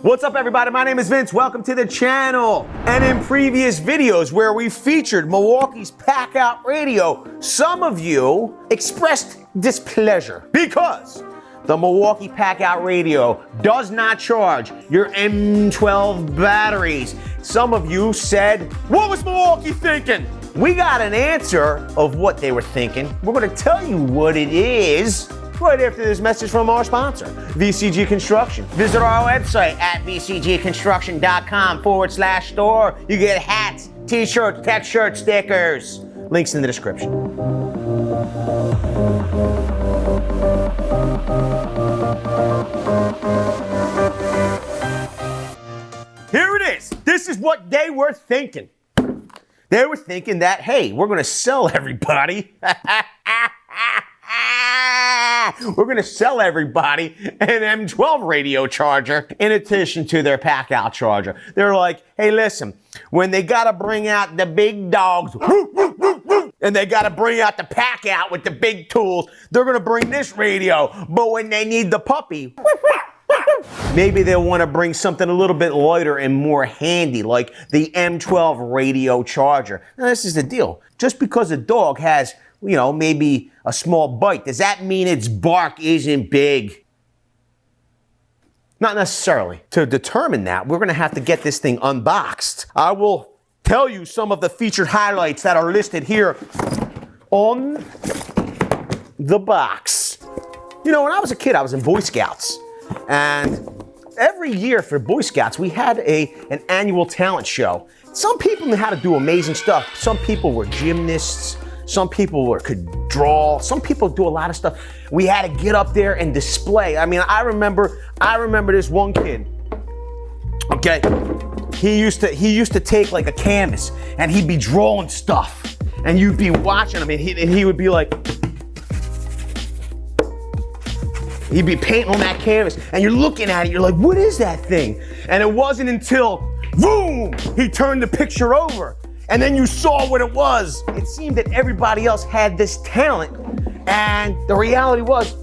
What's up, everybody? My name is Vince. Welcome to the channel. And in previous videos where we featured Milwaukee's Pack-Out Radio, some of you expressed displeasure because the Milwaukee Pack-Out Radio does not charge your M12 batteries. Some of you said, what was Milwaukee thinking? We got an answer of what they were thinking. We're going to tell you what it is right after this message from our sponsor, VCG Construction. Visit our website at vcgconstruction.com/store. You get hats, t-shirts, tech shirt, stickers. Links in the description. Here it is. This is what they were thinking. They were thinking that, hey, we're going to sell everybody. We're going to sell everybody an M12 radio charger in addition to their pack-out charger. They're like, hey, listen, when they got to bring out the big dogs and they got to bring out the pack-out with the big tools, they're going to bring this radio. But when they need the puppy, maybe they'll want to bring something a little bit lighter and more handy, like the M12 radio charger. Now, this is the deal. Just because a dog has, you know, maybe a small bite, does that mean its bark isn't big? Not necessarily. To determine that, we're going to have to get this thing unboxed. I will tell you some of the featured highlights that are listed here on the box. You know, when I was a kid, I was in Boy Scouts. And every year for Boy Scouts, we had an annual talent show. Some people knew how to do amazing stuff. Some people were gymnasts. Some people could draw. Some people do a lot of stuff. We had to get up there and display. I mean, I remember this one kid. Okay, he used to take like a canvas and he'd be drawing stuff, and you'd be watching him, and he would be like, he'd be painting on that canvas, and you're looking at it. You're like, what is that thing? And it wasn't until boom, he turned the picture over. And then you saw what it was. It seemed that everybody else had this talent. And the reality was,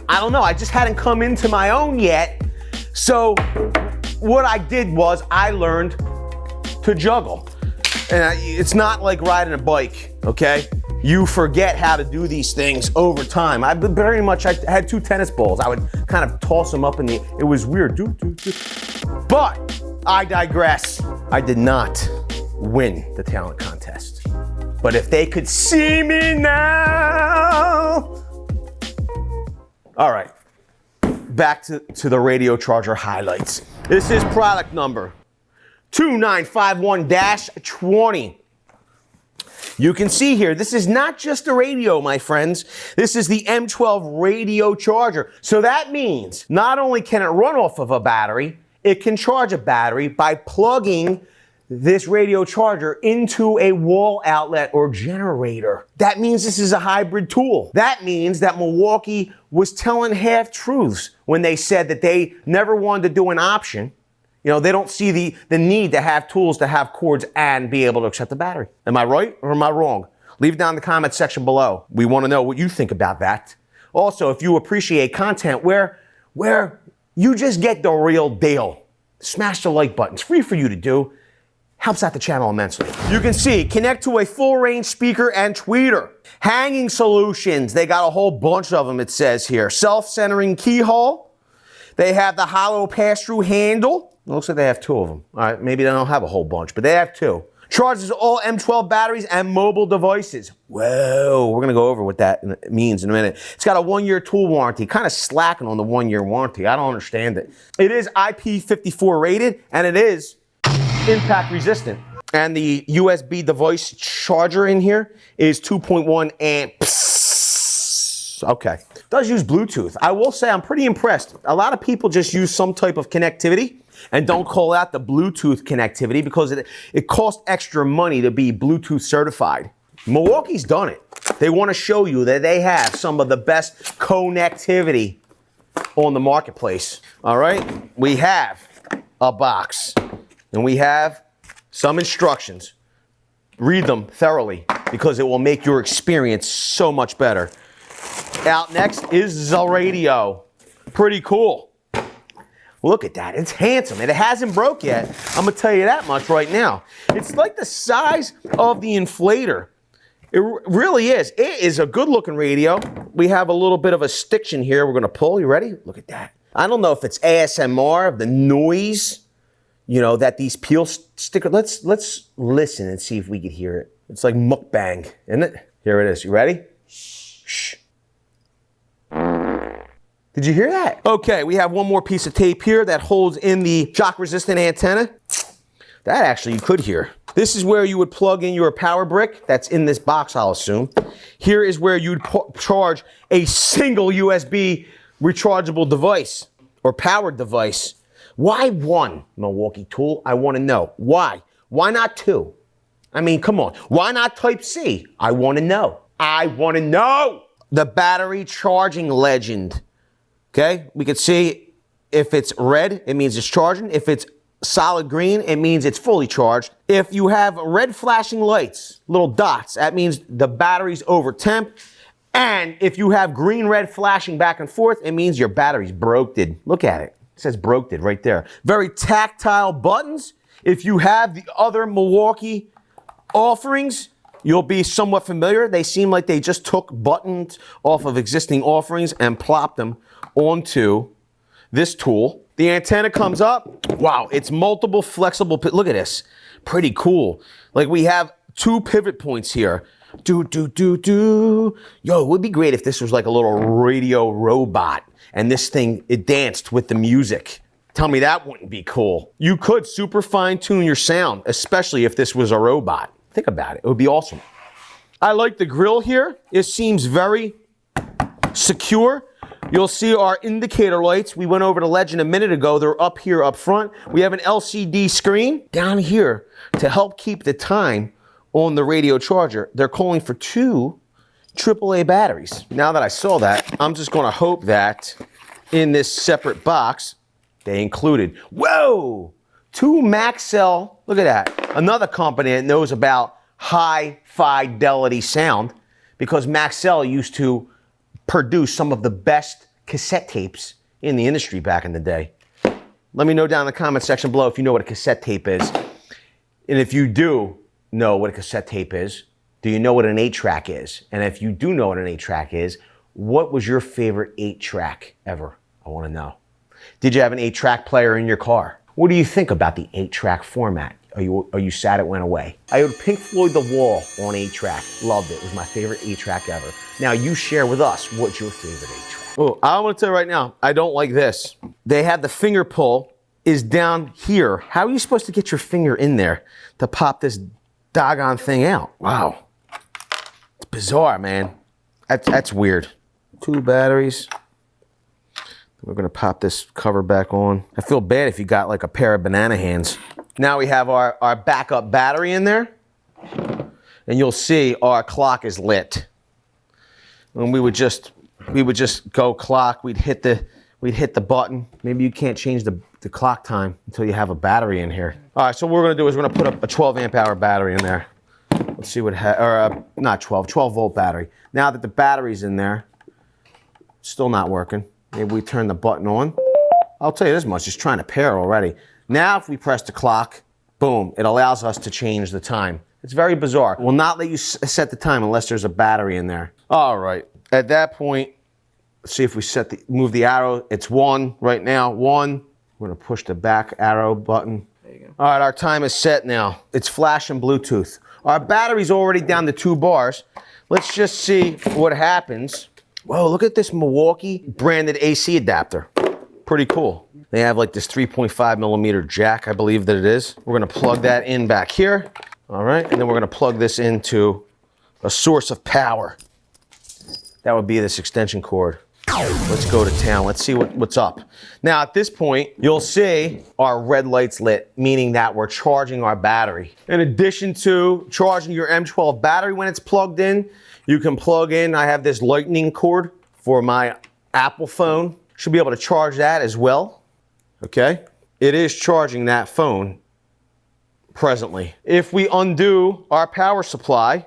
I don't know, I just hadn't come into my own yet. So what I did was I learned to juggle. And it's not like riding a bike, okay? You forget how to do these things over time. I had two tennis balls. I would kind of toss them up in the, it was weird. But I digress. I did not win the talent contest. But if they could see me now. All right, back to the radio charger highlights. This is product number 2951-20. You can see here, this is not just a radio, my friends. This is the M12 radio charger. So that means not only can it run off of a battery, it can charge a battery by plugging this radio charger into a wall outlet or generator. That means this is a hybrid tool. That means that Milwaukee was telling half truths when they said that they never wanted to do an option. You know, they don't see the need to have tools to have cords and be able to accept the battery. Am I right or am I wrong? Leave it down in the comment section below. We want to know what you think about that. Also, if you appreciate content where you just get the real deal, smash the like button. It's free for you to do. Helps out the channel immensely. You can see, connect to a full range speaker and tweeter. Hanging solutions, they got a whole bunch of them, it says here. Self-centering keyhole. They have the hollow pass-through handle. It looks like they have two of them. All right, maybe they don't have a whole bunch, but they have two. Charges all M12 batteries and mobile devices. Whoa, we're gonna go over what that means in a minute. It's got a 1-year tool warranty, kind of slacking on the 1-year warranty. I don't understand it. It is IP54 rated, and it is impact resistant. And the USB device charger in here is 2.1 amps. Okay. Does use Bluetooth. I will say I'm pretty impressed. A lot of people just use some type of connectivity and don't call out the Bluetooth connectivity because it costs extra money to be Bluetooth certified. Milwaukee's done it. They want to show you that they have some of the best connectivity on the marketplace. All right. We have a box. And we have some instructions. Read them thoroughly because it will make your experience so much better. Out next is the radio. Pretty cool. Look at that, it's handsome, and it hasn't broke yet. I'm gonna tell you that much right now. It's like the size of the inflator. It really is. It is a good looking radio. We have a little bit of a stiction here we're gonna pull. You ready? Look at that. I don't know if it's ASMR, the noise, you know, that these peel stickers. Let's listen and see if we can hear it. It's like mukbang, isn't it? Here it is. You ready? Shh. Did you hear that? Okay, we have one more piece of tape here that holds in the shock-resistant antenna. That actually you could hear. This is where you would plug in your power brick. That's in this box, I'll assume. Here is where you'd charge a single USB rechargeable device or powered device. Why one, Milwaukee tool? I want to know. Why? Why not two? I mean, come on. Why not Type-C? I want to know. I want to know. The battery charging legend. Okay, we can see if it's red, it means it's charging. If it's solid green, it means it's fully charged. If you have red flashing lights, little dots, that means the battery's over temp. And if you have green, red flashing back and forth, it means your battery's broketed. Look at it. It says broketed right there. Very tactile buttons. If you have the other Milwaukee offerings, you'll be somewhat familiar. They seem like they just took buttons off of existing offerings and plopped them onto this tool. The antenna comes up. Wow, it's multiple flexible, look at this. Pretty cool. Like we have two pivot points here. Yo, it would be great if this was like a little radio robot and this thing, it danced with the music. Tell me that wouldn't be cool. You could super fine tune your sound, especially if this was a robot. Think about it, it would be awesome. I like the grill here. It seems very secure. You'll see our indicator lights. We went over the legend a minute ago. They're up here up front. We have an LCD screen down here to help keep the time on the radio charger. They're calling for 2 AAA batteries. Now that I saw that, I'm just gonna hope that in this separate box, they included, whoa, 2 Maxell, look at that. Another company that knows about high fidelity sound because Maxell used to produce some of the best cassette tapes in the industry back in the day. Let me know down in the comment section below if you know what a cassette tape is. And if you do know what a cassette tape is, do you know what an 8-track is? And if you do know what an 8-track is, what was your favorite 8-track ever? I want to know. Did you have an 8-track player in your car? What do you think about the 8-track format? Are you sad it went away? I heard Pink Floyd The Wall on 8-track. Loved it. It was my favorite 8-track ever. Now you share with us what's your favorite 8-track. Oh, I want to tell you right now, I don't like this. They have the finger pull is down here. How are you supposed to get your finger in there to pop this doggone thing out? Wow. It's bizarre, man. That's weird. 2 batteries. We're gonna pop this cover back on. I feel bad if you got like a pair of banana hands. Now we have our backup battery in there. And you'll see our clock is lit. And we would just go clock, we'd hit the button. Maybe you can't change the clock time until you have a battery in here. All right, so what we're gonna do is we're gonna put up a 12 amp hour battery in there. Let's see what, not 12 volt battery. Now that the battery's in there, still not working. Maybe we turn the button on. I'll tell you this much, it's trying to pair already. Now if we press the clock, boom, it allows us to change the time. It's very bizarre. It will not let you set the time unless there's a battery in there. All right, at that point, let's see if we move the arrow. It's 1 right now, 1. We're gonna push the back arrow button. There you go. All right, our time is set now. It's flashing Bluetooth. Our battery's already down to 2 bars. Let's just see what happens. Whoa, look at this Milwaukee branded AC adapter. Pretty cool. They have like this 3.5 millimeter jack, I believe that it is. We're gonna plug that in back here. All right, and then we're gonna plug this into a source of power. That would be this extension cord. Let's go to town, let's see what's up. Now at this point, you'll see our red lights lit, meaning that we're charging our battery. In addition to charging your M12 battery when it's plugged in, you can plug in, I have this lightning cord for my Apple phone. Should be able to charge that as well, okay? It is charging that phone presently. If we undo our power supply,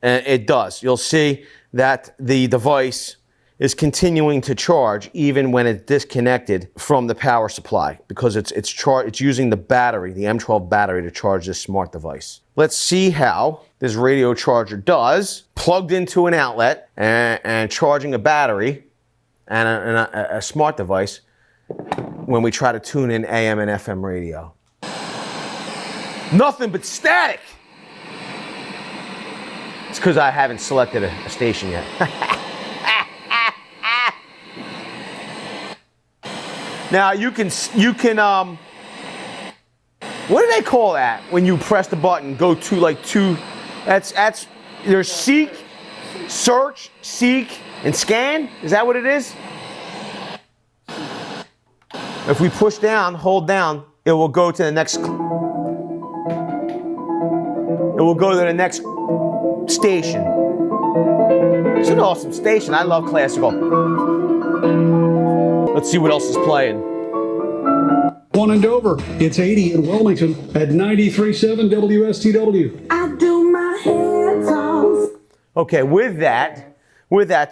it does. You'll see that the device is continuing to charge even when it's disconnected from the power supply, because it's using the battery, the M12 battery, to charge this smart device. Let's see how this radio charger does plugged into an outlet and charging a battery and a smart device when we try to tune in AM and FM radio. Nothing but static. It's because I haven't selected a station yet. Now you can what do they call that when you press the button, go to like two, that's there's seek, search, seek, and scan? Is that what it is? If we push down, hold down, it will go to the next, it will go to the next station. It's an awesome station. I love classical. Let's see what else is playing. One in Dover, it's 80 in Wilmington at 93.7 WSTW. I do my hair toss. Okay, with that,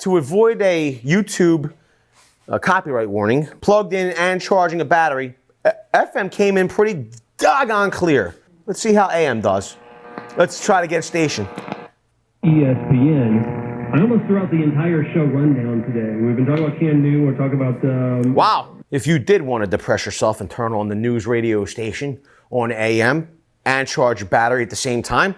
to avoid a YouTube copyright warning, plugged in and charging a battery, FM came in pretty doggone clear. Let's see how AM does. Let's try to get a station. ESPN. I almost threw out the entire show rundown today. We've been talking about Cam Newton. We're talking about... Wow. If you did want to depress yourself and turn on the news radio station on AM and charge your battery at the same time,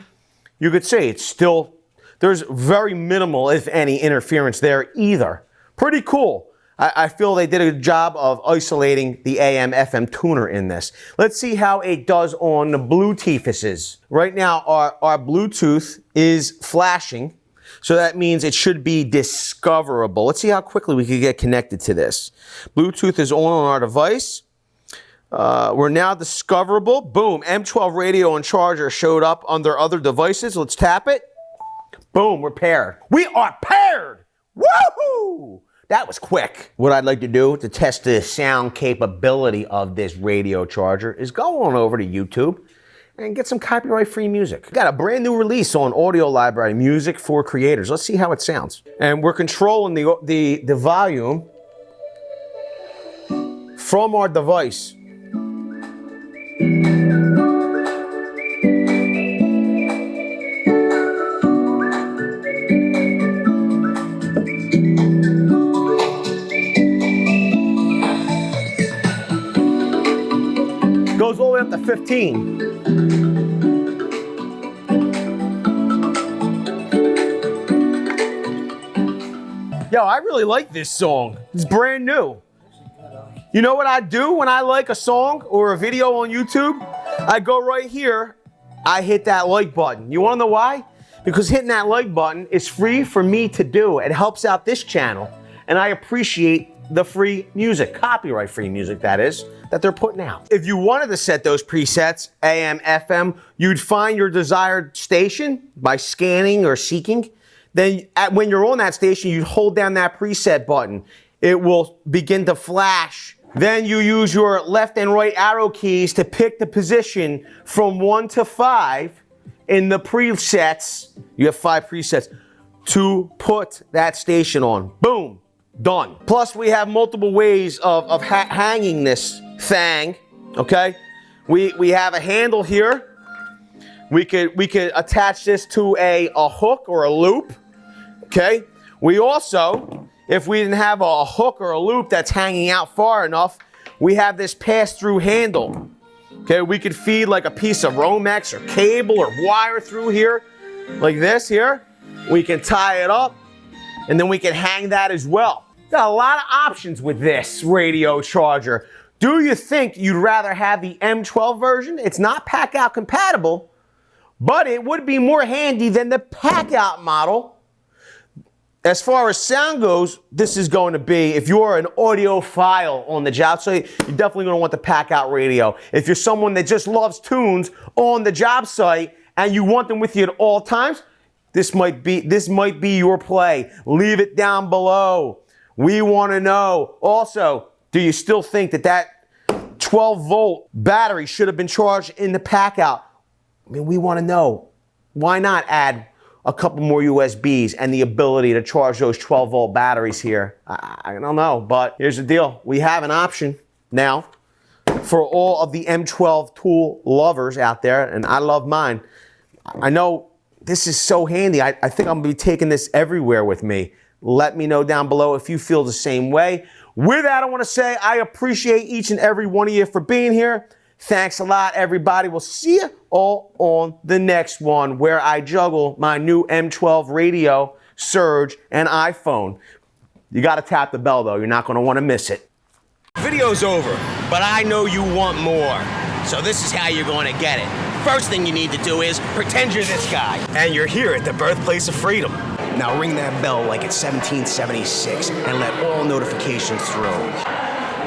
you could say it's still, there's very minimal, if any, interference there either. Pretty cool. I feel they did a good job of isolating the AM FM tuner in this. Let's see how it does on the Bluetooths. Right now, our Bluetooth is flashing, so that means it should be discoverable. Let's see how quickly we can get connected to this. Bluetooth is on our device. We're now discoverable. Boom, M12 radio and charger showed up under other devices. Let's tap it. Boom, we're paired. We are paired! Woohoo! That was quick. What I'd like to do to test the sound capability of this radio charger is go on over to YouTube and get some copyright-free music. Got a brand new release on Audio Library, Music for Creators. Let's see how it sounds. And we're controlling the volume from our device. Goes all the way up to 15. Yo, I really like this song. It's brand new. You know what I do when I like a song or a video on YouTube? I go right here, I hit that like button. You wanna know why? Because hitting that like button is free for me to do. It helps out this channel, and I appreciate the free music, copyright-free music that is, that they're putting out. If you wanted to set those presets, AM, FM, you'd find your desired station by scanning or seeking. Then when you're on that station, you hold down that preset button. It will begin to flash. Then you use your left and right arrow keys to pick the position from 1 to 5 in the presets. You have 5 presets to put that station on. Boom. Done. Plus, we have multiple ways of hanging this thing, okay? We have a handle here. We could attach this to a hook or a loop, okay? We also, if we didn't have a hook or a loop that's hanging out far enough, we have this pass-through handle, okay? We could feed like a piece of Romex or cable or wire through here, like this here. We can tie it up, and then we can hang that as well. Got a lot of options with this radio charger. Do you think you'd rather have the M12 version? It's not pack-out compatible, but it would be more handy than the pack-out model. As far as sound goes, this is going to be, if you're an audiophile on the job site, you're definitely going to want the pack-out radio. If you're someone that just loves tunes on the job site and you want them with you at all times, this might be your play. Leave it down below. We want to know. Also, do you still think that 12-volt battery should have been charged in the pack out? I mean, we want to know. Why not add a couple more USBs and the ability to charge those 12-volt batteries here. I don't know, but here's the deal. We have an option now for all of the M12 tool lovers out there, and I love mine. I know this is so handy. I think I'm gonna be taking this everywhere with me. Let me know down below if you feel the same way. With that, I wanna say I appreciate each and every one of you for being here. Thanks a lot, everybody. We'll see you all on the next one where I juggle my new M12 radio, Surge, and iPhone. You gotta tap the bell though. You're not gonna wanna miss it. Video's over, but I know you want more. So this is how you're gonna get it. First thing you need to do is pretend you're this guy. And you're here at the birthplace of freedom. Now ring that bell like it's 1776 and let all notifications through.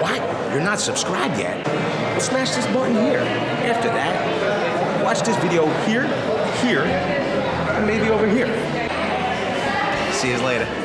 What? You're not subscribed yet? Well, smash this button here. After that, watch this video here, and maybe over here. See you later.